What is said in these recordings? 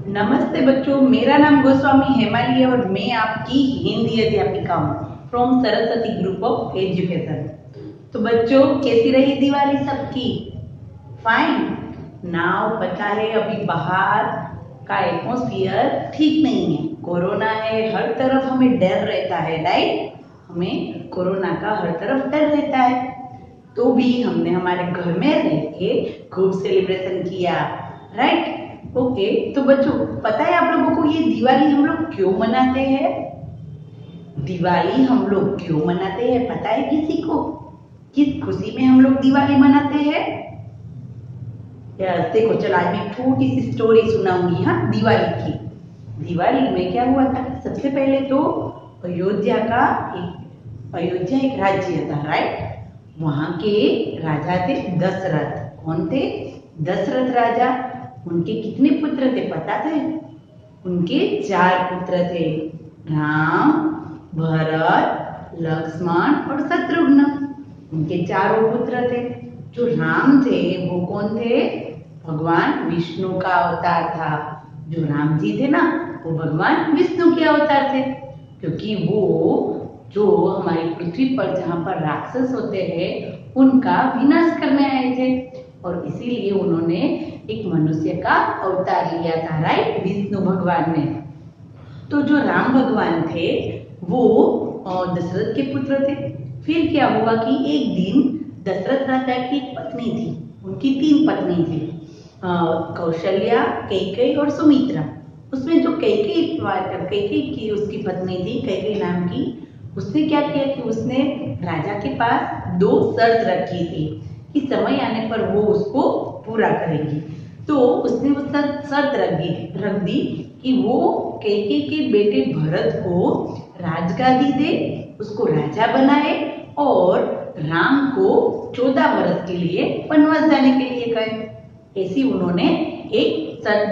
नमस्ते बच्चों, मेरा नाम गोस्वामी हेमाली है और मैं आपकी हिंदी अध्यापिका हूँ from Saraswati group of education. तो बच्चों, कैसी रही दिवाली सबकी? फाइन। नाउ पता है अभी बाहर का एटमॉस्फेयर ठीक नहीं है, कोरोना है, हर तरफ हमें डर रहता है, राइट? हमें कोरोना का हर तरफ डर रहता है, तो भी हमने हमारे घर में रह के खूब सेलिब्रेशन किया, राइट? ओके, तो बच्चों पता है आप लोगों को ये दिवाली हम लोग क्यों मनाते हैं? दिवाली हम लोग क्यों मनाते हैं पता है किसी को? किस खुशी में हम लोग दिवाली मनाते हैं? देखो, चलो आज मैं छोटी सी स्टोरी सुनाऊंगी हाँ दिवाली की। दिवाली में क्या हुआ था? सबसे पहले तो अयोध्या एक राज्य था, राइट? वहां के राजा थे दशरथ। कौन थे? दशरथ राजा। उनके कितने पुत्र थे पता थे? उनके 4 पुत्र थे, राम, भरत, लक्ष्मण और शत्रुघ्न। उनके चारों पुत्र थे। जो राम थे वो कौन थे? भगवान विष्णु का अवतार था। जो राम जी थे ना, वो भगवान विष्णु के अवतार थे, क्योंकि वो जो हमारी पृथ्वी पर जहाँ पर राक्षस होते हैं उनका विनाश करने आए थे, और इसीलिए उन्होंने एक मनुष्य का अवतार लिया था, राइट? विष्णु भगवान ने। तो जो राम भगवान थे वो दशरथ के पुत्र थे। फिर क्या हुआ कि एक दिन दशरथ राजा की एक पत्नी थी, उनकी 3 पत्नी थी, कौशल्या, कैकेयी और सुमित्रा। उसमें जो कैकेयी की उसकी पत्नी थी, कैकेयी नाम की, उसने क्या किया कि उसने राजा के पास 2 शर्त रखी थी कि समय आने पर वो उसको पूरा करेगी। तो उसने वो शर्त रख दी कि वो कैकेयी के बेटे भरत को राजगादी दे, उसको राजा बनाए और राम को 14 वर्ष के लिए वनवास जाने के लिए कहे। ऐसी उन्होंने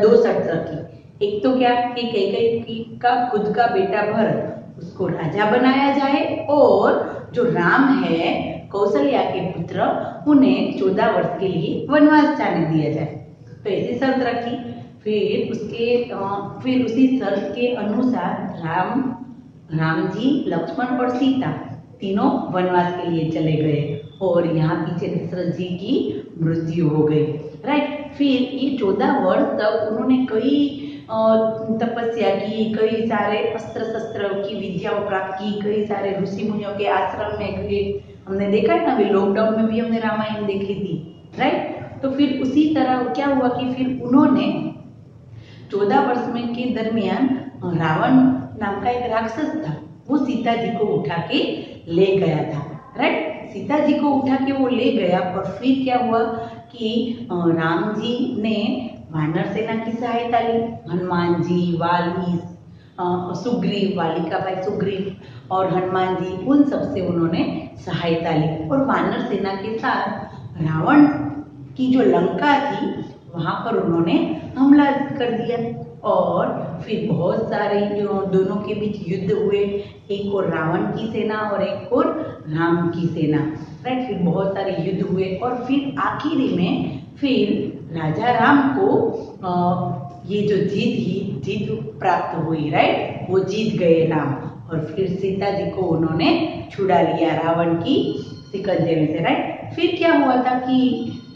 2 शर्त रखी। एक तो क्या कि कैकेयी का खुद का बेटा भरत, उसको राजा बनाया जाए, और जो राम है कौशल्या के पुत्र, उन्हें 14 वर्ष के लिए वनवास जाने दिया जाए। तो ऐसी शर्त रखी। फिर उसी शर्त के अनुसार राम जी, लक्ष्मण और सीता तीनों वनवास के लिए चले गए, और यहाँ पीछे दशरथ जी की मृत्यु हो गई, राइट? फिर ये 14 वर्ष तक उन्होंने कई तपस्या की, कई सारे अस्त्र शस्त्र की विद्याओं प्राप्त की, कई सारे ऋषि मुनियों के आश्रम में गए। हमने देखा है ना, अभी लॉकडाउन में भी हमने रामायण देखी थी, राइट? तो फिर उसी तरह क्या हुआ कि फिर उन्होंने 14 वर्ष में के दरमियान रावण नाम का एक राक्षस था, वो सीता जी को उठा के ले गया था, राइट? सीता जी को उठा के वो ले गया, और फिर क्या हुआ कि राम जी ने वानर सेना की सहायता ली। हनुमान जी, वाली, सुग्रीव, वाली का भाई सुग्रीव और हनुमान जी, उन सबसे उन्होंने सहायता ली, और वानर सेना के साथ रावण की जो लंका थी वहां पर उन्होंने हमला कर दिया, और फिर बहुत सारे दोनों के बीच युद्ध हुए, एक और रावण की सेना और एक और राम की सेना, राइट? फिर बहुत सारे युद्ध हुए, और फिर आखिरी में फिर राजा राम को ये जो जीत प्राप्त हुई, राइट? वो जीत गए राम, और फिर सीता जी को उन्होंने छुड़ा लिया रावण की शिकंजे में से, राइट? फिर क्या हुआ था कि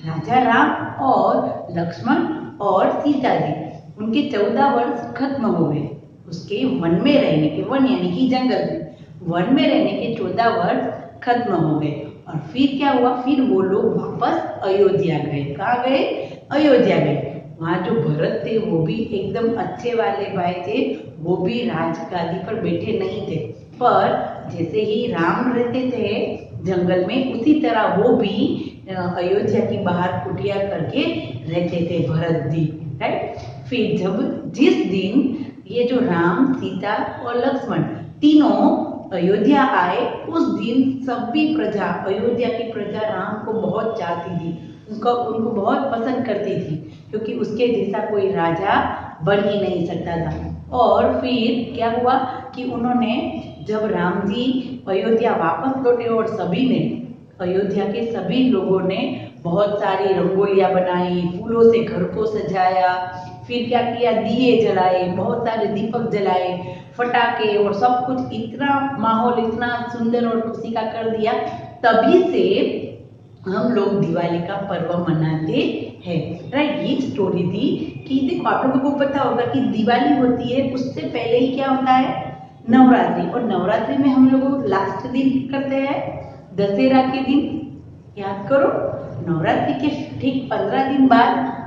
राजा राम और लक्ष्मण और सीता जी, उनके 14 वर्ष खत्म हो गए। उसके वन में रहने के, वन यानी कि जंगल में, वन में रहने के 14 वर्ष खत्म हो गए, और फिर क्या हुआ? फिर वो लोग वापस अयोध्या गए। कहाँ गए? अयोध्या गए। वहाँ जो भरत थे वो भी एकदम अच्छे वाले भाई थे, वो भी राजगादी पर बैठे नहीं थे, पर जैसे ही राम रहते थे जंगल में, उसी तरह वो भी अयोध्या की बाहर कुटिया करके रहते थे, भरत जी, राइट? फिर जिस दिन ये जो राम, सीता और लक्ष्मण तीनों अयोध्या आए, उस दिन सभी प्रजा, अयोध्या की प्रजा राम को बहुत चाहती थी, उनको बहुत पसंद करती थी, क्योंकि उसके जैसा कोई राजा बन ही नहीं सकता था। और फिर क्या हुआ कि उन्होंने, जब राम जी अयोध्या वापस लौटे और सभी ने, अयोध्या के सभी लोगों ने बहुत सारी रंगोलियां बनाई, फूलों से घर को सजाया, फिर क्या किया, दिए जलाए, बहुत सारे दीपक जलाए, फटाके और सब कुछ, इतना माहौल इतना सुंदर और खुशी का कर दिया। तभी से हम लोग दिवाली का पर्व मनाते हैं, राइट। ये स्टोरी थी कि देखो आप लोगों को पता होगा कि दिवाली होती है, उससे पहले ही क्या होता है, नवरात्रि। और नवरात्रि में हम लोग लास्ट दिन करते हैं दशहरा के दिन, याद करो, नवरात्रि के ठीक 15 दिन बाद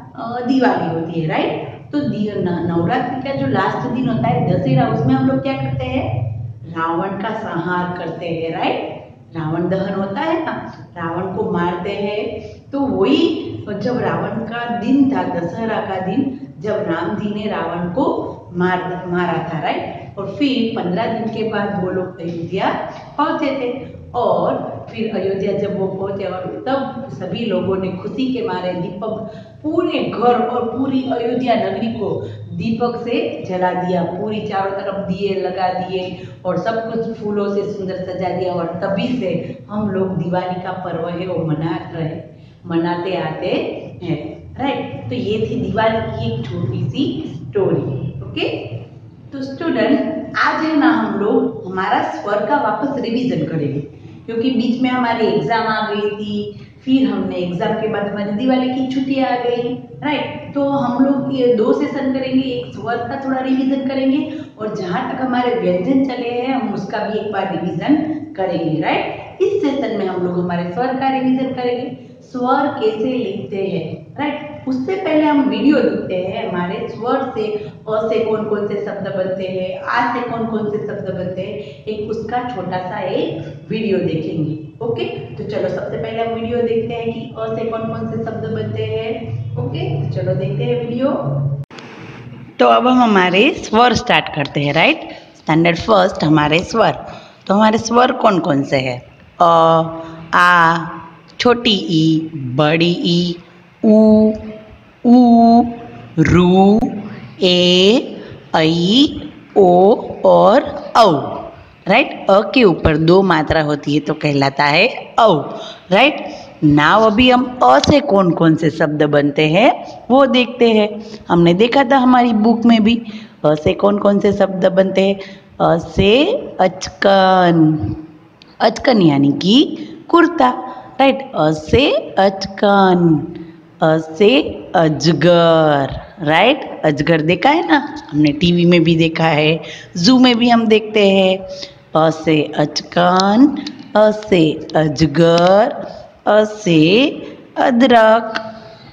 दिवाली होती है, राइट। तो नवरात्रि का जो लास्ट दिन होता है दशहरा, उसमें हम लोग क्या करते हैं, रावण का संहार करते हैं, राइट। रावण दहन होता है ना, रावण को मारते हैं। तो वही जब रावण का दिन था, दशहरा का दिन, जब राम जी ने रावण को मारा था, राइट। और फिर 15 दिन के बाद वो लोग अयोध्या पहुंचे थे। और फिर अयोध्या जब वो पहुंचे और तब सभी लोगों ने खुशी के मारे दीपक, पूरे घर और पूरी अयोध्या नगरी को दीपक से जला दिया, पूरी चारों तरफ दिए लगा दिए और सब कुछ फूलों से सुंदर सजा दिया। और तभी से हम लोग दिवाली का पर्व है वो मनाते आते हैं, राइट। तो ये थी दिवाली की एक छोटी सी स्टोरी, ओके। तो स्टूडेंट आज है ना हम लोग हमारा स्वर का वापस रिवीजन करेंगे, क्योंकि बीच में हमारी एग्जाम आ गई थी, फिर हमने एग्जाम के बाद हमारी दिवाली की छुट्टियां आ गई, राइट। तो हम लोग ये 2 सेशन करेंगे, एक स्वर का थोड़ा रिवीजन करेंगे और जहां तक हमारे व्यंजन चले हैं हम उसका भी एक बार रिवीजन करेंगे, राइट। इस सेशन में हम लोग हमारे स्वर का रिवीजन करेंगे, स्वर कैसे लिखते हैं, राइट। उससे पहले हम वीडियो देखते हैं हमारे स्वर से, अ से कौन कौन से शब्द बनते हैं, आ से कौन कौन से शब्द बनते हैं, एक उसका छोटा सा एक वीडियो देखेंगे, ओके। तो चलो सबसे पहले हम वीडियो देखते हैं कि अ से कौन कौन से शब्द बनते हैं, ओके। तो चलो देखते हैं वीडियो। तो अब हम हमारे स्वर स्टार्ट करते हैं, राइट। स्टैंडर्ड फर्स्ट हमारे स्वर। तो हमारे स्वर कौन कौन से हैं, अ, आ, छोटी ई, बड़ी ई, ऊ, रू, ए, ऐ, ओ और औ, राइट। अ के ऊपर 2 मात्रा होती है तो कहलाता है औ, राइट। नाउ अभी हम अ से कौन कौन से शब्द बनते हैं वो देखते हैं। हमने देखा था हमारी बुक में भी अ से कौन कौन से शब्द बनते हैं। अ से अचकन, अचकन यानी कि कुर्ता, राइट। अ से अचकन, अ से अजगर, राइट। अजगर देखा है ना, हमने टीवी में भी देखा है, जू में भी हम देखते हैं। अ से अचकन, अ से अजगर, अ से अदरक,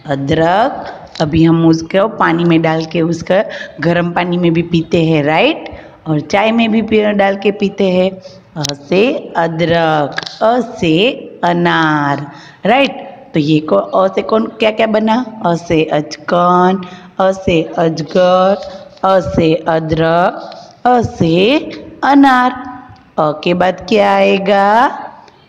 अदरक अभी हम उसको पानी में डाल के उसका गर्म पानी में भी पीते हैं, राइट। और चाय में भी डाल के पीते हैं। अ से अदरक, अ से अनार, राइट। तो ये को अ से कौन क्या क्या बना, अ से अचकन, अ से अजगर, अ से अदरक, अ से अनार। अ के बाद क्या आएगा,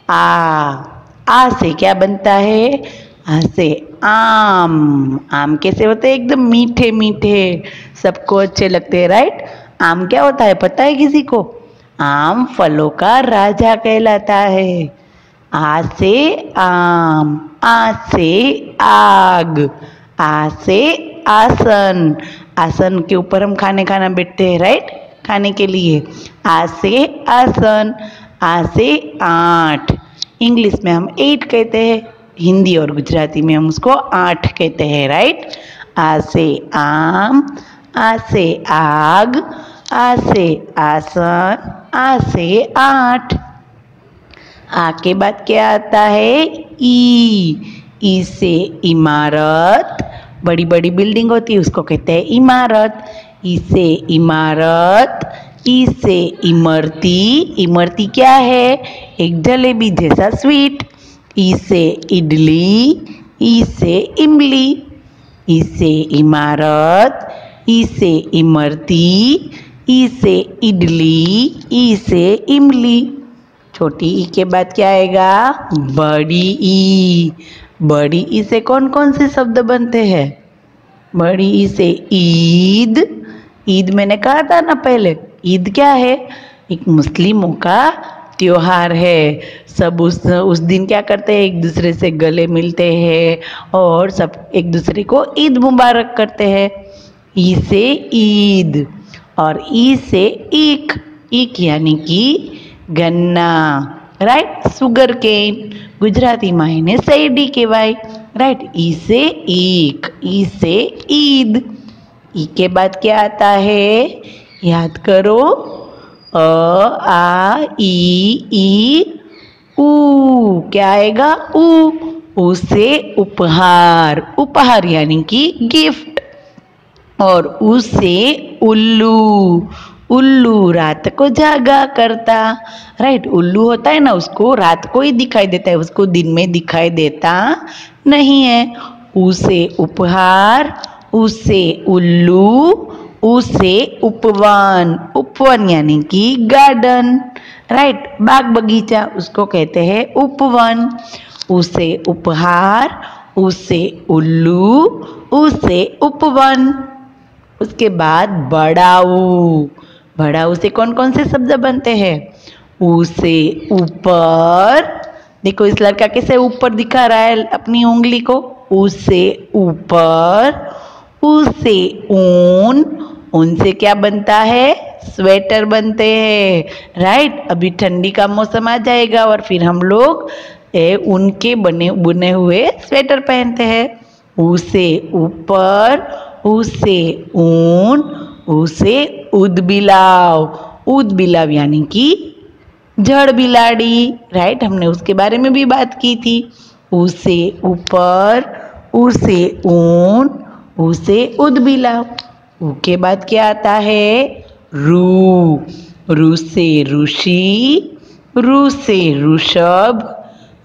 आ से क्या बनता है, आ से आम, आम कैसे होते हैं, एकदम मीठे मीठे, सबको अच्छे लगते हैं, राइट। आम क्या होता है पता है किसी को, आम फलों का राजा कहलाता है। आ से आम, आ से आग, आ से आसन, आसन के ऊपर हम खाना बैठते हैं, राइट, खाने के लिए। आ से आसन, आ से आठ, इंग्लिश में हम 8 कहते हैं, हिंदी और गुजराती में हम उसको 8 कहते हैं, राइट। आ से आम, आ से आग, आ से आसन, आ से 8। आ के बाद क्या आता है, ई से इमारत, बड़ी बड़ी बिल्डिंग होती है उसको कहते हैं इमारत। ई से इमारत, ई से इमरती, इमरती क्या है, एक जलेबी जैसा स्वीट। ई से इडली, ई से इमली, ई से इमारत, ई से इमरती, ई से इडली, ई से इमली। छोटी ई के बाद क्या आएगा, बड़ी ई, बड़ी ई से कौन कौन से शब्द बनते हैं, बड़ी ई से ईद, ईद मैंने कहा था ना पहले, ईद क्या है, एक मुस्लिमों का त्योहार है। सब उस दिन क्या करते हैं, एक दूसरे से गले मिलते हैं और सब एक दूसरे को ईद मुबारक करते हैं। ई से ईद, और ई से ईख, ईख यानी कि गन्ना, राइट। सुगर केन गुजरातीમાં એને શેરડી કહેવાય, राइट। ई से ईख, ई से ईद। ई के बाद क्या आता है, याद करो, अ आ ई ऊ, क्या आएगा, ऊ से उपहार, उपहार यानी कि गिफ्ट। और ऊ से उल्लू, उल्लू रात को जागा करता, राइट। उल्लू होता है ना, उसको रात को ही दिखाई देता है, उसको दिन में दिखाई देता नहीं है। ऊ से उपहार, ऊ से उल्लू, ऊ से उपवन, उपवन यानी कि गार्डन, राइट। बाग बगीचा उसको कहते हैं उपवन। ऊ से उपहार, ऊ से उल्लू, ऊ से उपवन। उसके बाद बड़ा ऊ, बड़ा ऊ से कौन कौन से शब्द बनते हैं, ऊ से ऊपर, देखो इस लड़का कैसे ऊपर दिखा रहा है अपनी उंगली को, ऊ से ऊपर, ऊ से ऊन, ऊन से क्या बनता है, स्वेटर बनते हैं, राइट। अभी ठंडी का मौसम आ जाएगा और फिर हम लोग ऊन के बुने हुए स्वेटर पहनते हैं। ऊ से ऊपर, ऊ से ऊन, ऊ से ऊदबिलाव, ऊदबिलाव यानी कि जड़ बिलाड़ी, राइट। हमने उसके बारे में भी बात की थी। ऊ से ऊपर, ऊ से ऊन, ऊ से ऊदबिलाव। ऊ के बाद क्या आता है, रू, रू से ऋषि, रू से ऋषभ,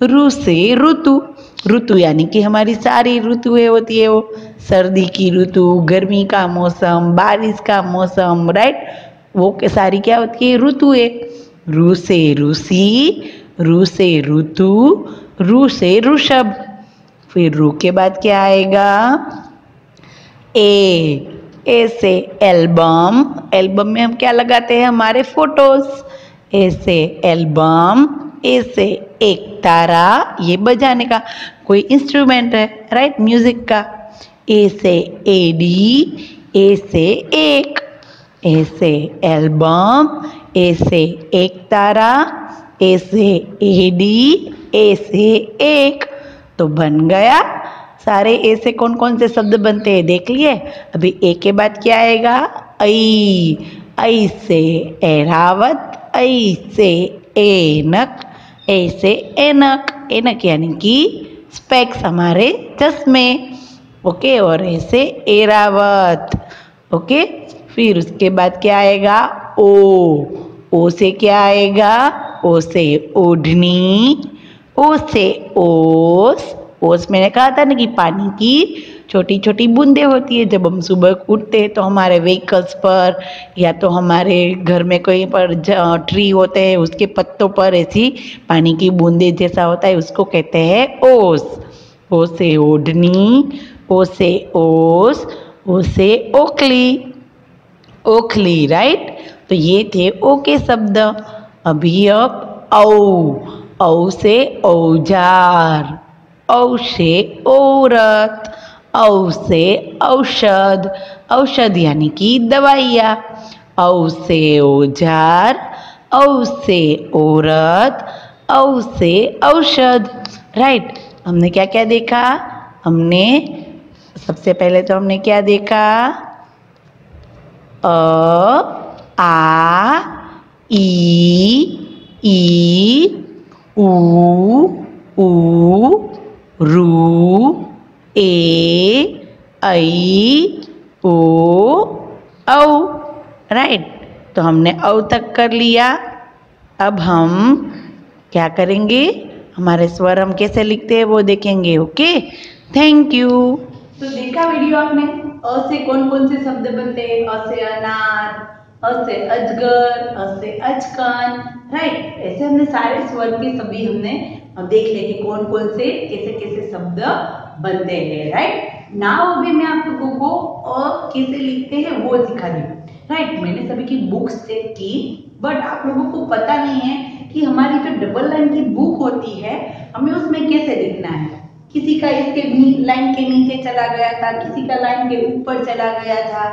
रू से ऋतु, ऋतु यानी कि हमारी सारी ऋतुएं होती है, वो सर्दी की ऋतु, गर्मी का मौसम, बारिश का मौसम, राइट। वो सारी क्या होती है, ऋतुएं। रू से ऋषि, रू से ऋतु, रू से ऋषभ। फिर रू के बाद क्या आएगा, ए से एल्बम, एल्बम में हम क्या लगाते हैं, हमारे फोटोज। ए से एल्बम, ए से एक तारा, ये बजाने का कोई इंस्ट्रूमेंट है, राइट, म्यूजिक का। ए से एडी, ए से एक, ए से एल्बम, ए से एक तारा, ए से एडी, ए से एक। तो बन गया सारे ए से कौन कौन से शब्द बनते हैं देख लिए। अभी ए के बाद क्या आएगा, ऐ से ऐरावत, ऐ से ऐनक, ए से ऐनक, ऐनक यानी कि स्पेक्स, हमारे चश्मे, ओके। और ए से ऐरावत, ओके। फिर उसके बाद क्या आएगा, ओ से क्या आएगा, ओ से ओढ़नी, ओ से ओस, ओस मैंने कहा था ना कि पानी की छोटी छोटी बूंदें होती है। जब हम सुबह उठते हैं तो हमारे व्हीकल्स पर या तो हमारे घर में कहीं पर ट्री होते हैं उसके पत्तों पर ऐसी पानी की बूंदें जैसा होता है, उसको कहते हैं ओस। ओ से ओढ़नी, ओ से ओस, ओ से ओखली, ओखली, राइट। तो ये थे ओ के शब्द। अभी अब औ से औजार, औ से औरत, औ से औषध, औषध यानी कि दवाइयाँ। औ से औजार, औ से औरत, औ से औषध, राइट। हमने क्या क्या देखा, हमने सबसे पहले तो हमने क्या देखा, आ ई ऊ रू ए ऐ ओ औ, राइट। तो हमने औ तक कर लिया। अब हम क्या करेंगे, हमारे स्वर हम कैसे लिखते हैं वो देखेंगे, ओके। Thank you. तो देखा वीडियो आपने, अ से कौन कौन से शब्द बनते हैं, अ से अनार, अ से अजगर, अ से अचकन, राइट। ऐसे हमने सारे स्वर के सभी हमने देख लिए कि कौन कौन से कैसे कैसे शब्द बनते हैं, राइट। नाउ अभी मैं आप लोगों को अ कैसे लिखते हैं वो सिखा दी, राइट। मैंने सभी की बुक्स चेक की, बट आप लोगों को पता नहीं है कि हमारी जो डबल लाइन की बुक होती है हमें उसमें कैसे लिखना है। किसी का इसके लाइन के नीचे चला गया था, किसी का लाइन के ऊपर चला गया था,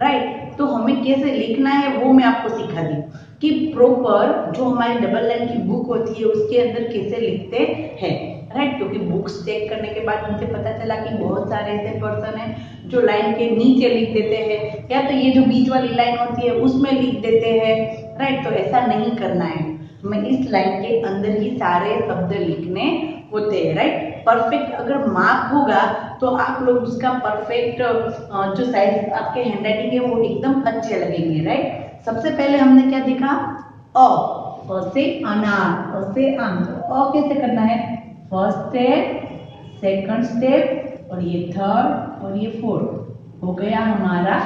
राइट। तो हमें कैसे लिखना है वो मैं आपको सिखा दी कि प्रॉपर जो हमारी डबल लाइन की बुक होती है उसके अंदर कैसे लिखते हैं, राइट। क्योंकि बुक्स चेक करने के बाद मुझे पता चला कि बहुत सारे ऐसे पर्सन हैं जो लाइन के नीचे लिख देते हैं, या तो ये जो बीच वाली लाइन होती है उसमें लिख देते हैं, राइट। तो ऐसा नहीं करना है, हमें इस लाइन के अंदर ही सारे शब्द लिखने होते हैं, राइट। परफेक्ट अगर मार्क होगा तो आप लोग उसका परफेक्ट जो साइज आपके हैंडराइटिंग है वो एकदम अच्छे लगेंगे, राइट। सबसे पहले हमने क्या देखा, अ से अनार, अ से आम। तो अ कैसे करना है, फर्स्ट स्टेप, सेकंड स्टेप, और ये थर्ड और ये फोर्थ, हो गया हमारा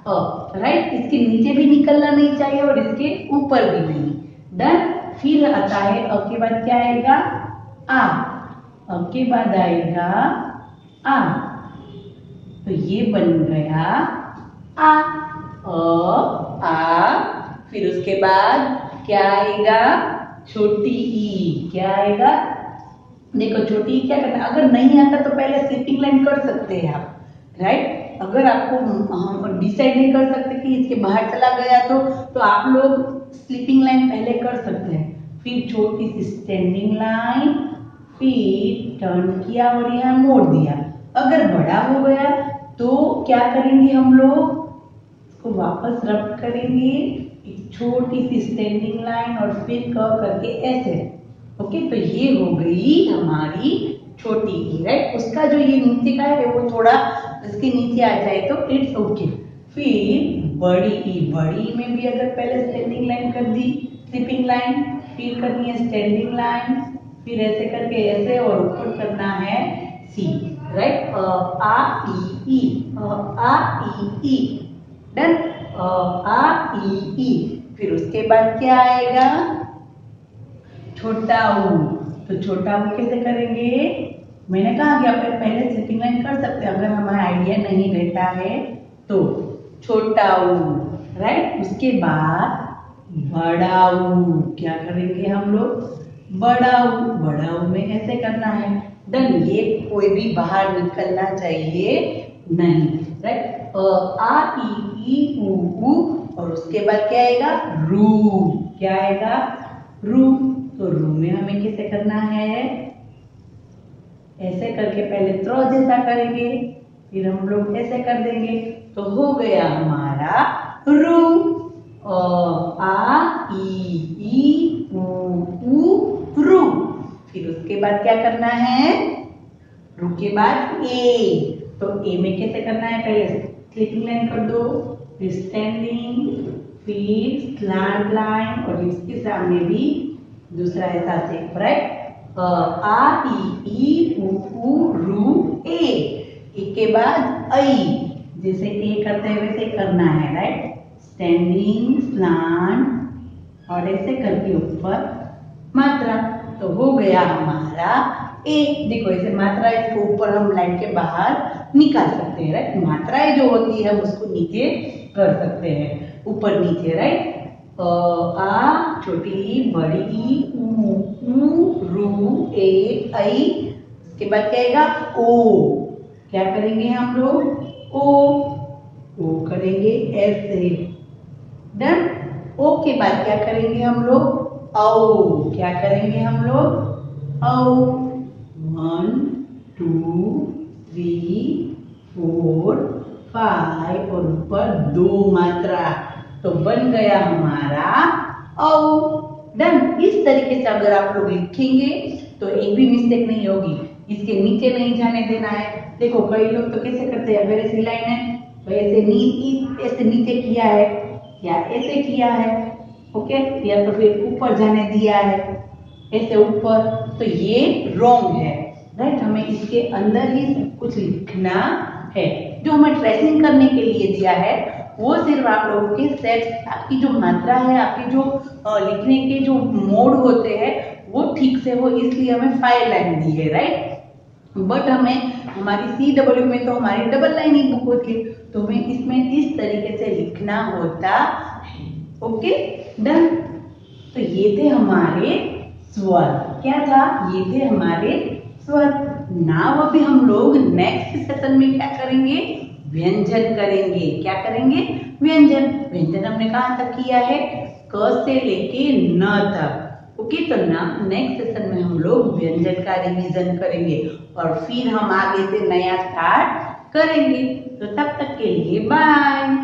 अ, राइट। इसके नीचे भी निकलना नहीं चाहिए और इसके ऊपर भी नहीं, डन। फिर आता है अ के बाद क्या आएगा, आ, अब के बाद आएगा आ, तो ये बन गया आ, फिर उसके बाद क्या आएगा, छोटी ई, क्या आएगा, देखो छोटी ई क्या करना, अगर नहीं आता तो पहले स्लीपिंग लाइन कर सकते हैं आप, राइट। अगर आपको हम डिसाइड नहीं कर सकते कि इसके बाहर चला गया तो आप लोग स्लीपिंग लाइन पहले कर सकते हैं, फिर छोटी सी स्टैंडिंग लाइन, फिर टर्न किया और यहाँ मोड़ दिया। अगर बड़ा हो गया तो क्या करेंगे हम लोग, इसको वापस रब करेंगे, एक छोटी सी स्टैंडिंग लाइन और फिर कर्व करके ऐसे, ओके। तो ये हो गई हमारी छोटी ई, राइट। उसका जो ये नीचे का है वो थोड़ा इसके नीचे आ जाए तो इट्स ओके। फिर बड़ी ई, बड़ी ई में भी अगर पहले स्टैंडिंग लाइन कर दी, स्लीपिंग लाइन, फिर करनी है स्टैंडिंग लाइन, फिर ऐसे करके ऐसे, और ऊपर करना है सी, राइट। आ ई ई, आ ई ई, डन। आ ई, फिर उसके बाद क्या आएगा, छोटा ऊ। तो छोटा ऊ कैसे करेंगे, मैंने कहा कि आप पहले स्लीपिंग लाइन कर सकते हैं अगर हमारा आइडिया नहीं रहता है तो, छोटा ऊ, राइट। उसके बाद बड़ा ऊ, क्या करेंगे हम लोग, बड़ा ऊ, बड़ा ऊ में ऐसे करना है, डन। ये कोई भी बाहर निकलना चाहिए नहीं, राइट। आ ई ऊ, और उसके बाद क्या आएगा, रू, क्या आएगा, रू। तो रू में हमें कैसे करना है, ऐसे करके पहले त्रो जैसा करेंगे, फिर हम लोग ऐसे कर देंगे, तो हो गया हमारा रू। आ ई ऊ रू। फिर उसके बाद क्या करना है, रू के बाद ए। तो ए में कैसे करना है, पहले स्लीपिंग लाइन कर दो, फिर स्टैंडिंग, फिर स्लैंट लाइन, और इसके सामने भी दूसरा ऐसा शेप, राइट। आ ई ऊ रू ए। ए के बाद आई, जैसे ए करते हैं वैसे करना है, राइट। स्टैंडिंग, स्लैंट और ऐसे करके ऊपर मात्रा, तो हो गया हमारा ए। देखो ऐसे मात्रा, इसको ऊपर हम लाइन के बाहर निकाल सकते हैं, राइट। मात्राएं जो होती है हम उसको नीचे कर सकते हैं, ऊपर नीचे, राइट। आ, छोटी ई, बड़ी ई, ऊ रू ए आई। उसके बाद क्या आएगा, ओ। क्या करेंगे हम लोग, ओ करेंगे ऐसे, डन। ओ के बाद क्या करेंगे हम लोग, औ। क्या करेंगे हम लोग, औ। 1 2 3 4 5 और ऊपर 2 मात्रा, तो बन गया हमारा औ, डन। इस तरीके से अगर आप लोग लिखेंगे तो एक भी मिस्टेक नहीं होगी, इसके नीचे नहीं जाने देना है। देखो कई लोग तो कैसे करते हैं, अगर ऐसी लाइन है तो ऐसे नीचे किया है या ऐसे किया है, ओके, या तो फिर ऊपर जाने दिया है, ऐसे ऊपर, तो ये रॉन्ग है, राइट। हमें इसके अंदर ही सब कुछ लिखना है। जो हमें ट्रेसिंग करने के लिए दिया है वो सिर्फ आप लोगों के सेट, आपकी जो मात्रा है, आपके जो लिखने के जो मोड होते हैं वो ठीक से हो, इसलिए हमें 5 लाइन दी है, राइट। बट हमें हमारी CW में तो हमारी डबल लाइन ही बुक होती है, तो हमें इसमें इस तरीके से लिखना होता है, ओके, डन। तो ये थे हमारे स्वर, क्या था, ये थे हमारे स्वर। नाउ अभी हम लोग नेक्स्ट सेशन में क्या करेंगे, व्यंजन करेंगे। क्या करेंगे, व्यंजन। व्यंजन हमने कहाँ तक किया है, क से लेके न तक। ओके, तो ना नेक्स्ट सेशन में हम लोग व्यंजन का रिवीजन करेंगे और फिर हम आगे से नया स्टार्ट करेंगे। तो तब तक के लिए बाय।